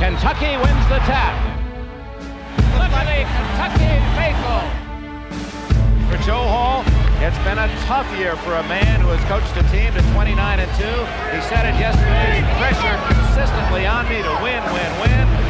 Kentucky wins the tap. Look at the Kentucky faithful. For Joe Hall, it's been a tough year for a man who has coached a team to 29-2. He said it yesterday, pressure consistently on me to win,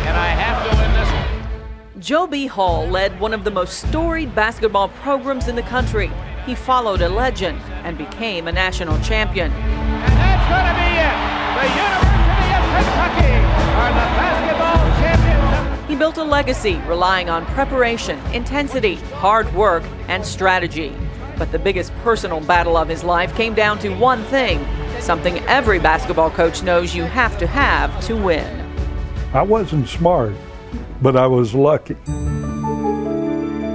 and I have to win this one. Joe B. Hall led one of the most storied basketball programs in the country. He followed a legend and became a national champion. And that's going to be it. The University of Kentucky are the basketball champions. He built a legacy relying on preparation, intensity, hard work, and strategy. But the biggest personal battle of his life came down to one thing, something every basketball coach knows you have to win. I wasn't smart, but I was lucky.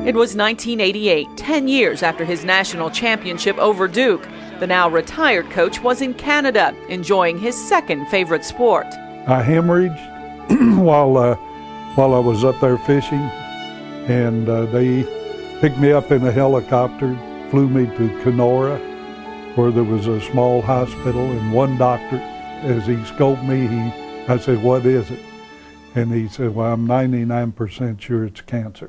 It was 1988, 10 years after his national championship over Duke. The now retired coach was in Canada, enjoying his second favorite sport. I hemorrhaged while I was up there fishing, and they picked me up in a helicopter, flew me to Kenora, where there was a small hospital, and one doctor, as he scoped me, I said, "What is it?" And he said, "Well, I'm 99% sure it's cancer."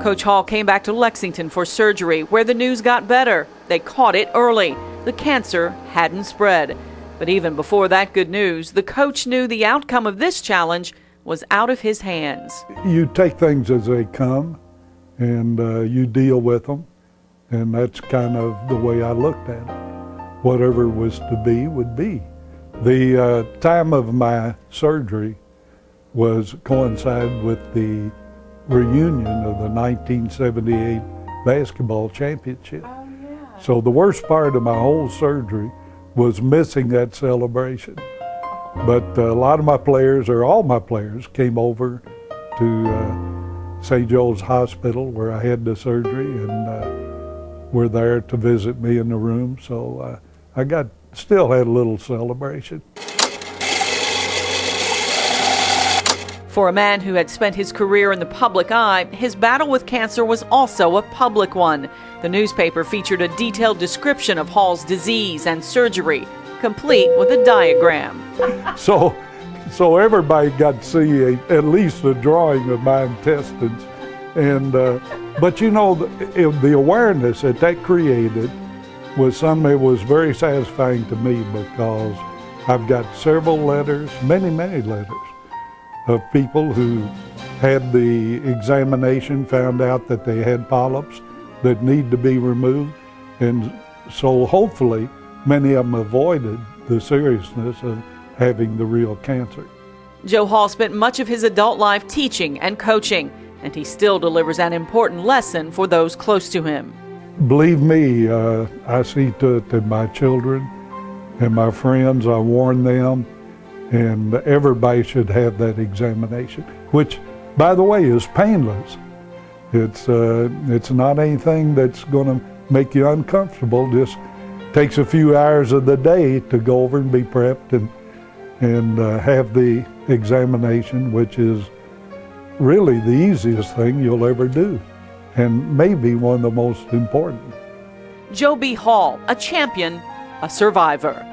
Coach Hall came back to Lexington for surgery, where the news got better. They caught it early. The cancer hadn't spread. But even before that good news, the coach knew the outcome of this challenge was out of his hands. You take things as they come, and you deal with them, and that's kind of the way I looked at it. Whatever was to be would be. The time of my surgery was coincided with the reunion of the 1978 basketball championship. Oh, yeah. So the worst part of my whole surgery was missing that celebration. But a lot of my players, or all my players, came over to St. Joe's Hospital where I had the surgery, and were there to visit me in the room. So I still had a little celebration. For a man who had spent his career in the public eye, his battle with cancer was also a public one. The newspaper featured a detailed description of Hall's disease and surgery, complete with a diagram. So everybody got to see at least a drawing of my intestines. And but you know, the awareness that created was something that was very satisfying to me, because I've got several letters, many letters, of people who had the examination, found out that they had polyps that need to be removed, and so hopefully many of them avoided the seriousness of having the real cancer. Joe Hall spent much of his adult life teaching and coaching, and he still delivers an important lesson for those close to him. Believe me, I see to it that my children and my friends, I warn them, and everybody should have that examination, which, by the way, is painless. It's not anything that's going to make you uncomfortable. Just takes a few hours of the day to go over and be prepped and have the examination, which is really the easiest thing you'll ever do, and maybe one of the most important. Joe B. Hall, a champion, a survivor.